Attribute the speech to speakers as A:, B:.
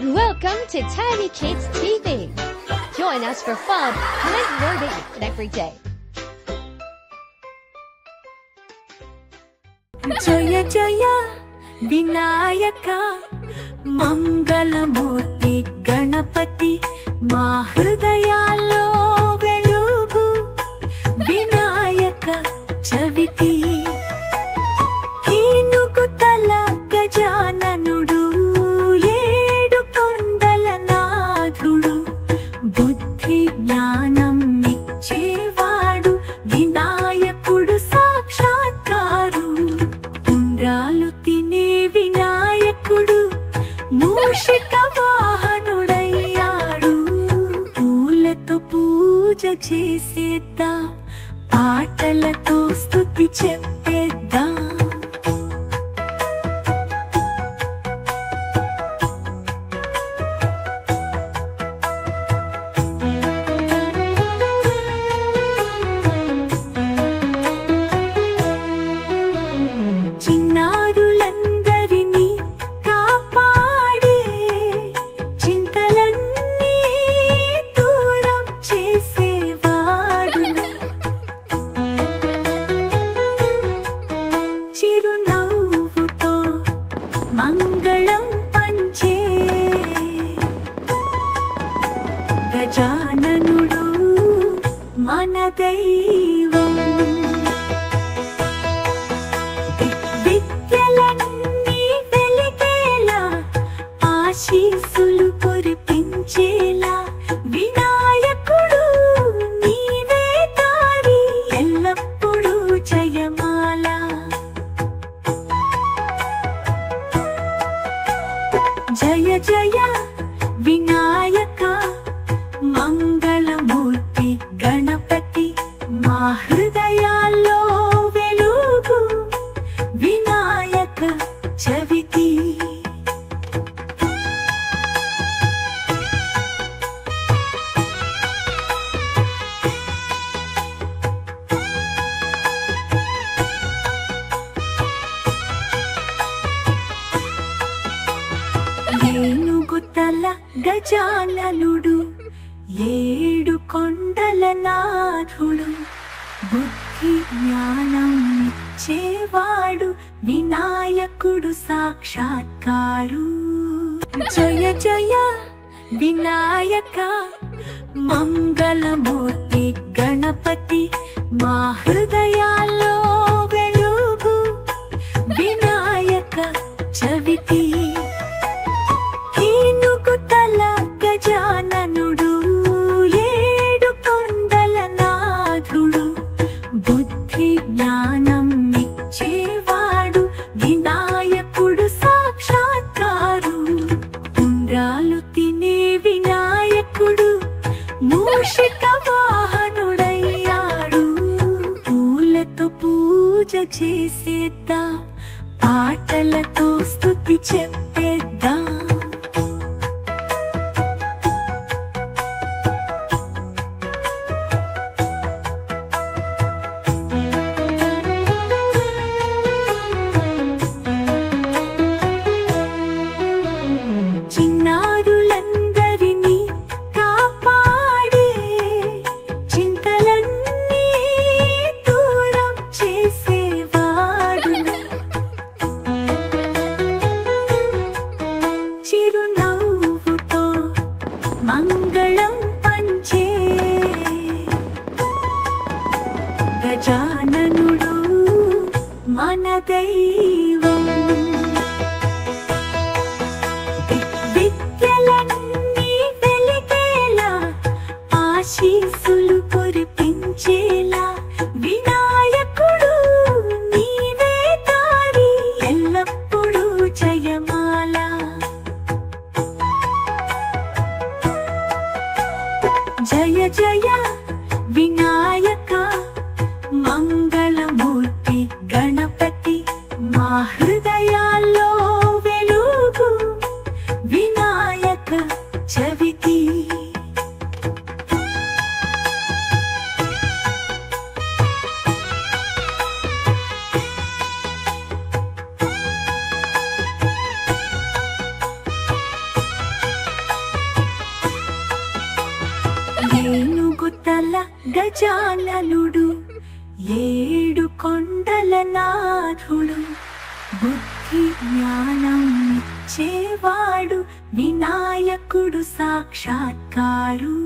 A: Welcome to Tiny Kids TV. Join us for fun and learning every day.
B: Jaya Jaya Vinayaka Mangalamurti Ganapati Ma Hrudayallo Velugu Vinayaka Chaviti Hinugutala Gajananudu Yedu Kondala Nadhudu Buddhi Jnanam Nichevadu Vinayakudu Sakshatkaru Undralu Tine Vinayakudu Mushika Vahanudayadu Pulato Pooja Chesedam Paatalato Stuti Cheppedam చిన్నారులందరినీ కాపాడే చింతలన్నీ దూరం చేసేవాడు చిరునవ్వుతో మంగళం పంచే గజాననుడు మన దైవం విద్యలన్నీ వెలిగేలా ఆశీస్సులు కురిపించేలా వినాయకుడు నీవే దారి ఎల్లప్పుడూ జయమాల జయ జయ వినాయక మంగళమూర్తి గణపతి మా హృదయాల్లో వెలుగు వినాయక చవితి ఏనుగుతల గజాననుడు ఏడు కొండల నాథుడు బుద్ధి జ్ఞానం ఇచ్చేవాడు వినాయకుడు సాక్షాత్కారు జయ జయ వినాయక మంగళమూర్తి గణపతి మా హృదయాల్లో వెలుగు వినాయక చవితి ఏనుగుతల గజాననుడు ఏడు కొండల నాథుడు బుద్ధి జ్ఞానం ఇచ్చేవాడు వినాయకుడు సాక్షాత్కారు ఉండ్రాలు తినే వినాయకుడు మూషిక వాహనుడయ్యాడు పూలతో పూజ చేసేద్దాం పాటలతో స్తుతి చెప్పేద్దాం చిన్నారులందరినీ కాపాడే చింతలన్నీ దూరం చేసేవాడు చిరునవ్వుతో మంగళం పంచే గజాననుడు మన దైవం విద్యలన్నీ వెలిగేలా ఆశీస్సులు కురిపించేలా వినాయకుడు నీవే దారి ఎల్లప్పుడూ జయమాల జయ జయ వినాయక మంగళమూర్తి గణపతి మా తల గజాననుడు ఏడు కొండల నాథుడు బుద్ధి జ్ఞానం ఇచ్చేవాడు వినాయకుడు సాక్షాత్కారు